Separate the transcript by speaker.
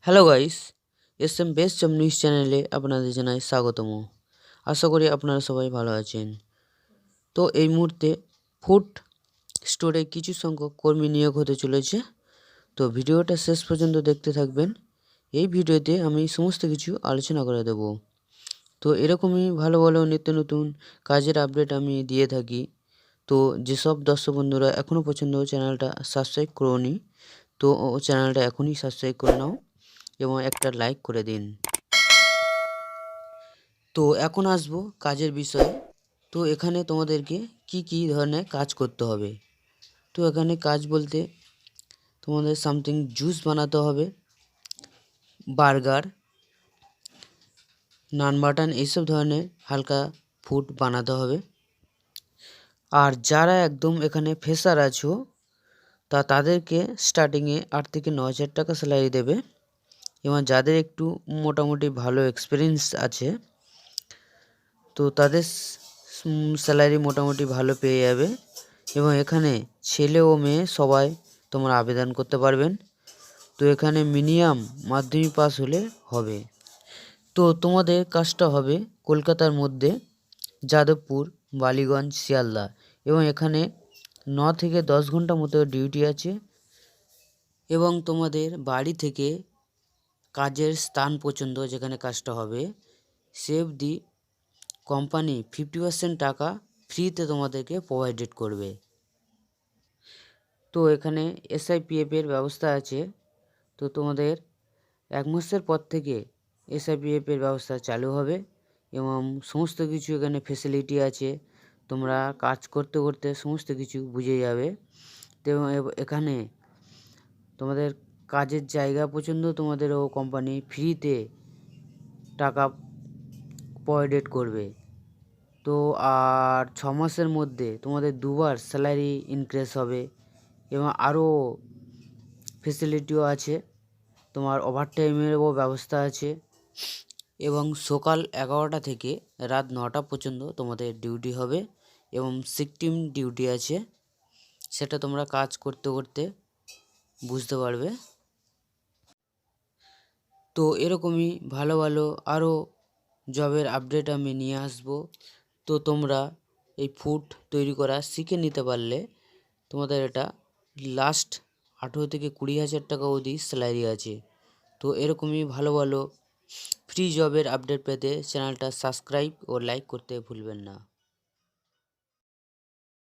Speaker 1: Hello guys, SM best job news চ্যানেলে আপনাদের জানাই স্বাগতম। আশা করি আপনারা সবাই ভালো আছেন। তো এই মুহূর্তে ফুড স্টোরে কিছু সংখ্যক কর্মী নিয়োগ হতে চলেছে। তো ভিডিওটা শেষ পর্যন্ত দেখতে থাকবেন। এই ভিডিওতে আমি সমস্ত কিছু আলোচনা করে দেব। তো এরকমই ভালো ভালো নিত্য নতুন কাজের আপডেট আমি দিয়ে থাকি। তো যেসব দর্শক বন্ধুরা এখনও পর্যন্ত চ্যানেলটা সাবস্ক্রাইব করোনি, তো চ্যানেলটা এখনই সাবস্ক্রাইব করে নাও এবং একটা লাইক করে দিন। তো এখন আসবো কাজের বিষয়ে। তো এখানে তোমাদেরকে কি ধরনের কাজ করতে হবে। তো এখানে কাজ বলতে তোমাদের সামথিং জুস বানাতে হবে, বার্গার, নান বাটান এইসব ধরনের হালকা ফুড বানাতে হবে। আর যারা একদম এখানে ফ্রেশার আছো তাদেরকে স্টার্টিংয়ে 8 থেকে 9,000 টাকা স্যালারি দেবে, এবং যাদের একটু মোটামুটি ভালো এক্সপিরিয়েন্স আছে তো তাদের স্যালারি মোটামুটি ভালো পেয়ে যাবে। এবং এখানে ছেলে ও মেয়ে সবাই তোমরা আবেদন করতে পারবেন। তো এখানে মিনিমাম মাধ্যমিক পাস হলে হবে। তো তোমাদের কাজটা হবে কলকাতার মধ্যে যাদবপুর, বালিগঞ্জ, শিয়ালদা, এবং এখানে 9 থেকে 10 ঘন্টা মতো ডিউটি আছে। এবং তোমাদের বাড়ি থেকে কাজের স্থান পর্যন্ত যেখানে কাজটা হবে সে অবধি কোম্পানি 50% টাকা ফ্রিতে তোমাদেরকে প্রোভাইডেড করবে। তো এখানে এসআইপিএফের ব্যবস্থা আছে। তো তোমাদের 1 মাসের পর থেকে এসআইপিএফের ব্যবস্থা চালু হবে, এবং সমস্ত কিছু এখানে ফেসিলিটি আছে। তোমরা কাজ করতে করতে সমস্ত কিছু বুঝে যাবে। তো এখানে তোমাদের কাজের জায়গা পর্যন্ত তোমাদেরও কোম্পানি ফ্রিতে টাকা প্রোভাইডেড করবে। তো আর 6 মাসের মধ্যে তোমাদের 2বার স্যালারি ইনক্রিজ হবে, এবং আরও ফেসিলিটিও আছে। তোমার ওভারটাইমেরও ব্যবস্থা আছে, এবং সকাল 11টা থেকে রাত 9টা পর্যন্ত তোমাদের ডিউটি হবে, এবং শিফটিং ডিউটি আছে। সেটা তোমরা কাজ করতে করতে বুঝতে পারবে। তো এরকমই ভালো ভালো আরও জবের আপডেট আমি নিয়ে আসবো। তো তোমরা এই ফুড তৈরি করা শিখে নিতে পারলে তোমাদের এটা লাস্ট 18 থেকে 20,000 টাকা অবধি স্যালারি আছে। তো এরকমই ভালো ভালো ফ্রি জবের আপডেট পেতে চ্যানেলটা সাবস্ক্রাইব ও লাইক করতে ভুলবেন না।